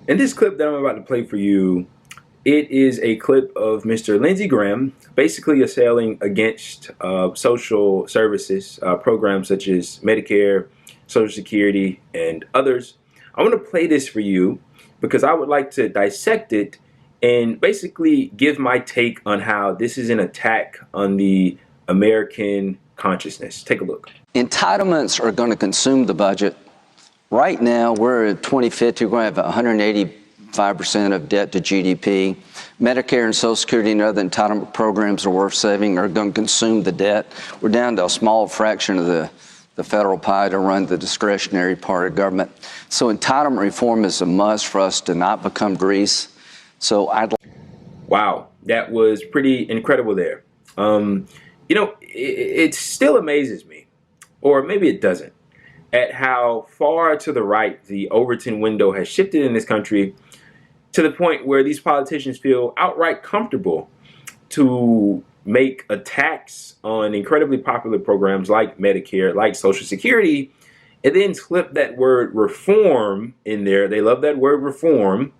In this clip that I'm about to play for you, it is a clip of Mr. Lindsey Graham basically assailing against social services programs such as Medicare, Social Security, and others. I want to play this for you because I would like to dissect it and basically give my take on how this is an attack on the American consciousness. Take a look. Entitlements are going to consume the budget. Right now, we're at 2050, we're going to have 185% of debt to GDP. Medicare and Social Security and other entitlement programs are worth saving are going to consume the debt. We're down to a small fraction of the federal pie to run the discretionary part of government. So entitlement reform is a must for us to not become Greece. Wow, that was pretty incredible there. It still amazes me, or maybe it doesn't, at how far to the right the Overton window has shifted in this country to the point where these politicians feel outright comfortable to make attacks on incredibly popular programs like Medicare, like Social Security, and then slip that word reform in there. They love that word reform,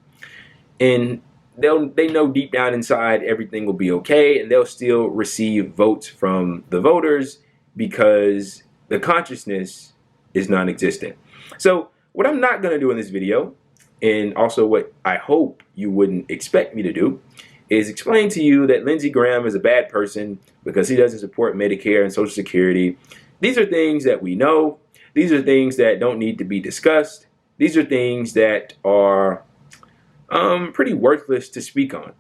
and they know deep down inside everything will be okay, and they'll still receive votes from the voters because the consciousness is non-existent. So what I'm not going to do in this video, and also what I hope you wouldn't expect me to do, is explain to you that Lindsey Graham is a bad person because he doesn't support Medicare and Social Security. These are things that we know. These are things that don't need to be discussed. These are things that are pretty worthless to speak on.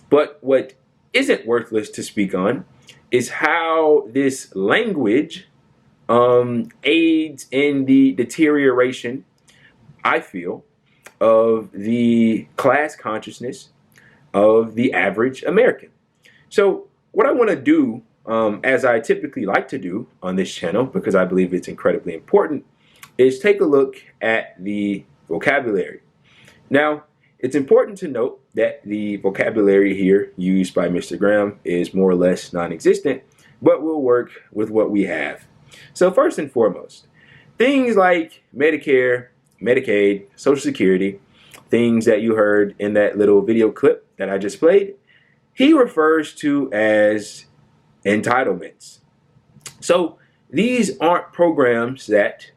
But what isn't worthless to speak on is how this language aids in the deterioration, I feel, of the class consciousness of the average American. So what I want to do, as I typically like to do on this channel, because I believe it's incredibly important, is take a look at the vocabulary. Now, it's important to note that the vocabulary here used by Mr. Graham is more or less non-existent, but we'll work with what we have. So first and foremost, things like Medicare, Medicaid, Social Security, things that you heard in that little video clip that I just played, he refers to as entitlements. So these aren't programs that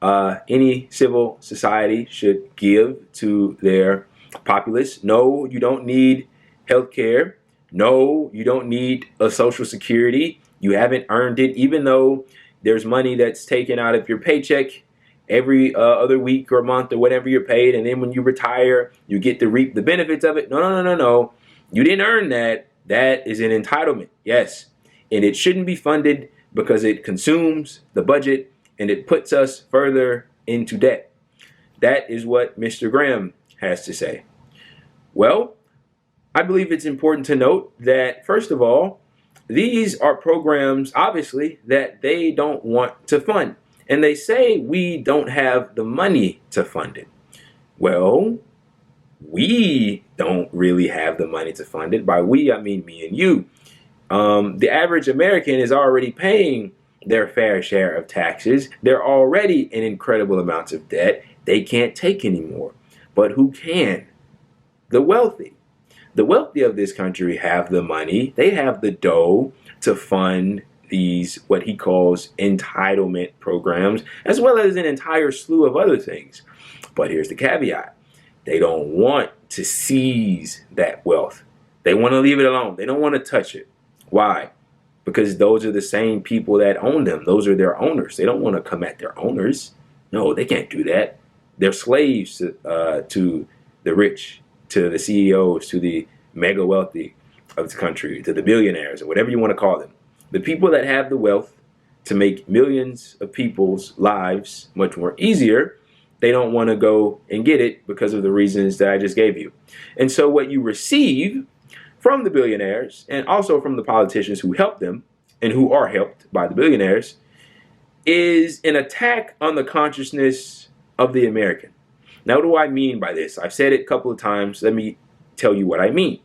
any civil society should give to their populace. No, you don't need health care. No, you don't need a Social Security. You haven't earned it, even though there's money that's taken out of your paycheck every other week or month or whatever you're paid, and then when you retire, you get to reap the benefits of it. No. You didn't earn that. That is an entitlement, yes. And it shouldn't be funded because it consumes the budget and it puts us further into debt. That is what Mr. Graham has to say. Well, I believe it's important to note that, first of all, these are programs, obviously, that they don't want to fund. And they say we don't have the money to fund it. Well, we don't really have the money to fund it. By we, I mean me and you. The average American is already paying their fair share of taxes. They're already in incredible amounts of debt. They can't take anymore. But who can? The wealthy. The wealthy of this country have the money. They have the dough to fund these, what he calls, entitlement programs, as well as an entire slew of other things. But here's the caveat. They don't want to seize that wealth. They want to leave it alone. They don't want to touch it. Why? Because those are the same people that own them. Those are their owners. They don't want to come at their owners. No, they can't do that. They're slaves to the rich, to the CEOs, to the mega wealthy of the country, to the billionaires, or whatever you want to call them. The people that have the wealth to make millions of people's lives much more easier, they don't want to go and get it because of the reasons that I just gave you. And so what you receive from the billionaires, and also from the politicians who help them and who are helped by the billionaires, is an attack on the consciousness of the American. Now, what do I mean by this? I've said it a couple of times. Let me tell you what I mean.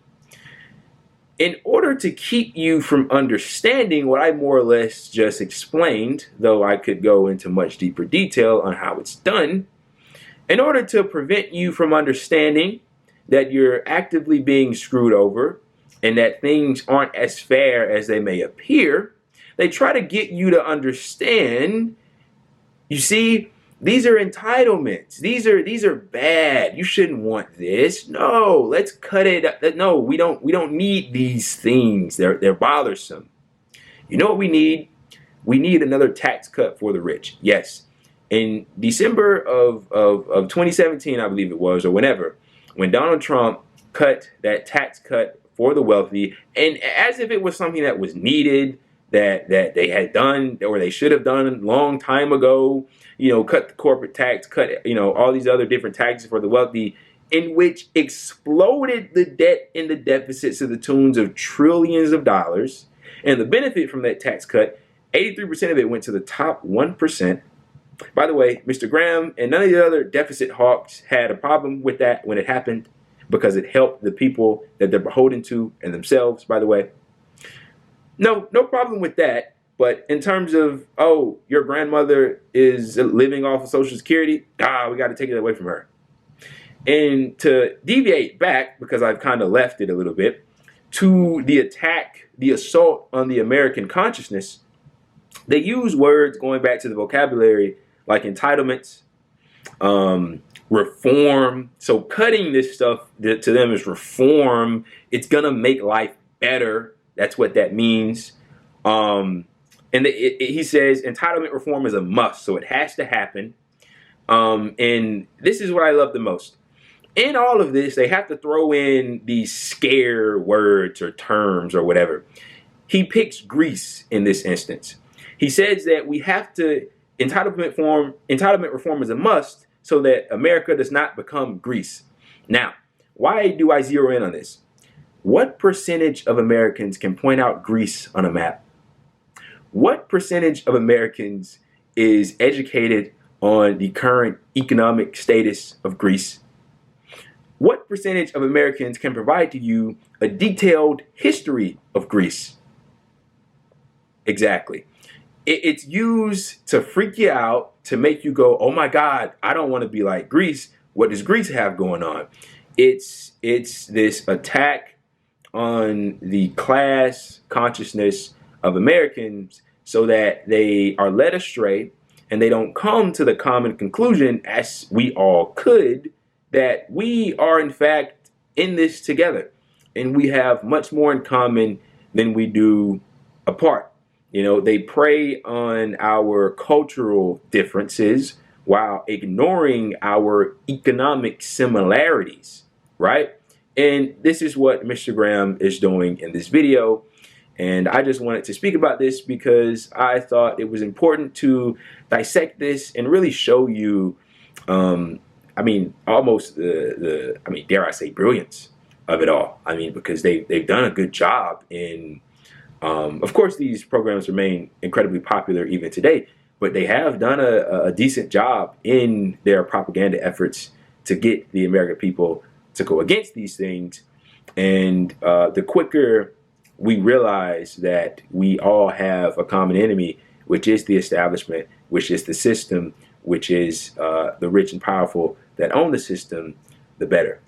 In order to keep you from understanding what I more or less just explained, though I could go into much deeper detail on how it's done, In order to prevent you from understanding that you're actively being screwed over and that things aren't as fair as they may appear, they try to get you to understand, you see, these are entitlements. These are bad. You shouldn't want this. No, let's cut it. No, we don't need these things. They're bothersome. You know what we need? We need another tax cut for the rich. Yes. In December of 2017, I believe it was, or whenever, when Donald Trump cut that tax cut for the wealthy, and as if it was something that was needed, that they had done or they should have done a long time ago, cut the corporate tax, cut, all these other different taxes for the wealthy, in which exploded the debt and the deficits to the tunes of trillions of dollars. And the benefit from that tax cut, 83% of it went to the top 1%. By the way, Mr. Graham and none of the other deficit hawks had a problem with that when it happened, because it helped the people that they're beholden to and themselves, by the way. No problem with that. But in terms of, oh, your grandmother is living off of Social Security, we got to take it away from her. And to deviate back, because I've kind of left it a little bit, to the attack, the assault on the American consciousness, they use words going back to the vocabulary like entitlements, reform. So cutting this stuff to them is reform. It's going to make life better. That's what that means. And he says entitlement reform is a must, so it has to happen. And this is what I love the most. In all of this, they have to throw in these scare words or terms or whatever. He picks Greece in this instance. He says that we have to, entitlement reform is a must so that America does not become Greece. Now, why do I zero in on this? What percentage of Americans can point out Greece on a map? What percentage of Americans is educated on the current economic status of Greece? What percentage of Americans can provide to you a detailed history of Greece? Exactly. It's used to freak you out, to make you go, oh my God, I don't want to be like Greece. What does Greece have going on? It's this attack on the class consciousness of Americans so that they are led astray and they don't come to the common conclusion, as we all could, that we are in fact in this together and we have much more in common than we do apart. They prey on our cultural differences while ignoring our economic similarities, right? And this is what Mr. Graham is doing in this video. And I just wanted to speak about this because I thought it was important to dissect this and really show you, almost dare I say, brilliance of it all. Because they've done a good job in, of course, these programs remain incredibly popular even today, but they have done a decent job in their propaganda efforts to get the American people to go against these things. And the quicker we realize that we all have a common enemy, which is the establishment, which is the system, which is the rich and powerful that own the system, the better.